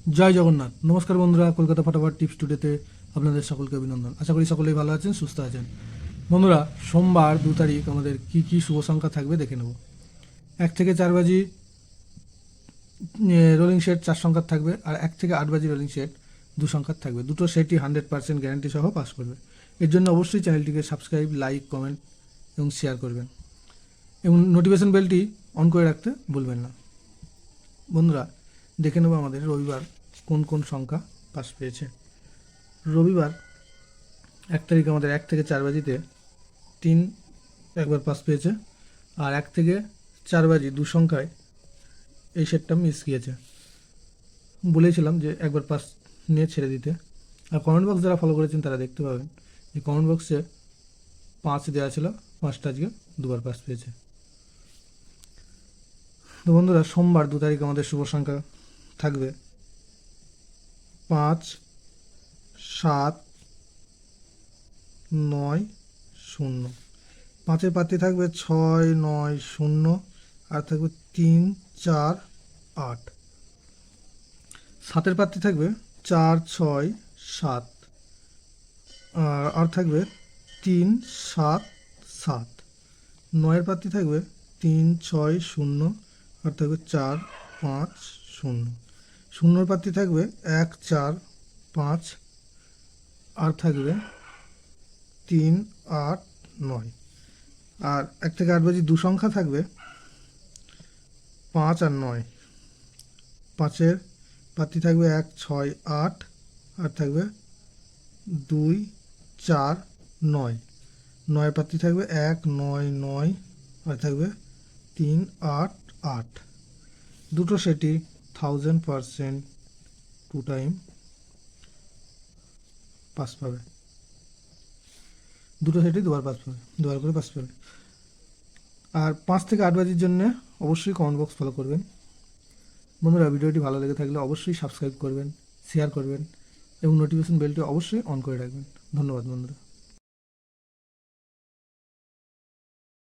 জয় জগন্নাথ। নমস্কার বন্ধুরা, কলকাতা ফটাফট টিপস টুডেতে আপনাদের সকলকে অভিনন্দন। আশা করি সকলেই ভালো আছেন, সুস্থ আছেন। বন্ধুরা, সোমবার 2 তারিখ আমাদের কি কি শুভ সংখ্যা থাকবে দেখে নেব। 1 থেকে 4 বাজি রোলিং সেট 4 সংখ্যার থাকবে, আর 1 থেকে 8 বাজি রোলিং সেট 2 সংখ্যার থাকবে। দুটো সেটই 100% গ্যারান্টি সহ পাস করবে। এর জন্য অবশ্যই চ্যানেলটিকে সাবস্ক্রাইব, লাইক, কমেন্ট এবং শেয়ার করবেন, এবং নোটিফিকেশন বেলটি অন করে রাখতে ভুলবেন না। বন্ধুরা, দেখে নেব আমাদের রবিবার কোন কোন সংখ্যা পাস পেয়েছে। রবিবার 1 তারিখ আমাদের 1 থেকে 4 বাজিতে 3 একবার পাস পেয়েছে, আর 1 থেকে 4 বাজি 2 সংখ্যায় এই সেটটা মিস গিয়েছে। বলেছিলাম যে একবার পাস নিয়ে ছেড়ে দিতে। আর কমেন্ট বক্স যারা ফলো করেছেন তারা দেখতে পাবেন যে কমেন্ট বক্সে 5 দেওয়া ছিল, 5টা আজকে দুবার পাস পেয়েছে। তো বন্ধুরা, সোমবার 2 তারিখ আমাদের শুভ সংখ্যা থাকবে 5, 7, 9, 0। 5-এর পাত্রে থাকবে 6, 9, 0, আর থাকবে 3, 4, 8। 7-এর পাত্রে থাকবে 4, 6, 7, আর থাকবে 3, 7, 7। 9-এর পাত্রে থাকবে 3, 6, 0, আর থাকবে 4, 5, 0। 0-এর পাত্রে থাকবে 1, 4, 5, আর থাকবে 3, 8, 9। আর 1 থেকে 8 বাজি 2 সংখ্যা থাকবে 5 আর 9। 5-এর পাত্রে থাকবে 1, 6, 8, আর থাকবে 2, 4, 9। 9-এর পাত্রে থাকবে 1, 9, 9, আর থাকবে 3, 8, 8। দুটো সেটই 1000% 2 টাইম পাস পাবে। দুটো সেটই দুবার পাস পাবে, দুবার করে পাস পাবে। আর 5 থেকে 8 বাজির জন্য অবশ্যই কমেন্ট বক্স ফলো করবেন। বন্ধুরা, ভিডিওটি ভালো লেগে থাকলে অবশ্যই সাবস্ক্রাইব করবেন, শেয়ার করবেন, এবং নোটিফিকেশন বেলটি অবশ্যই অন করে রাখবেন। ধন্যবাদ বন্ধুরা।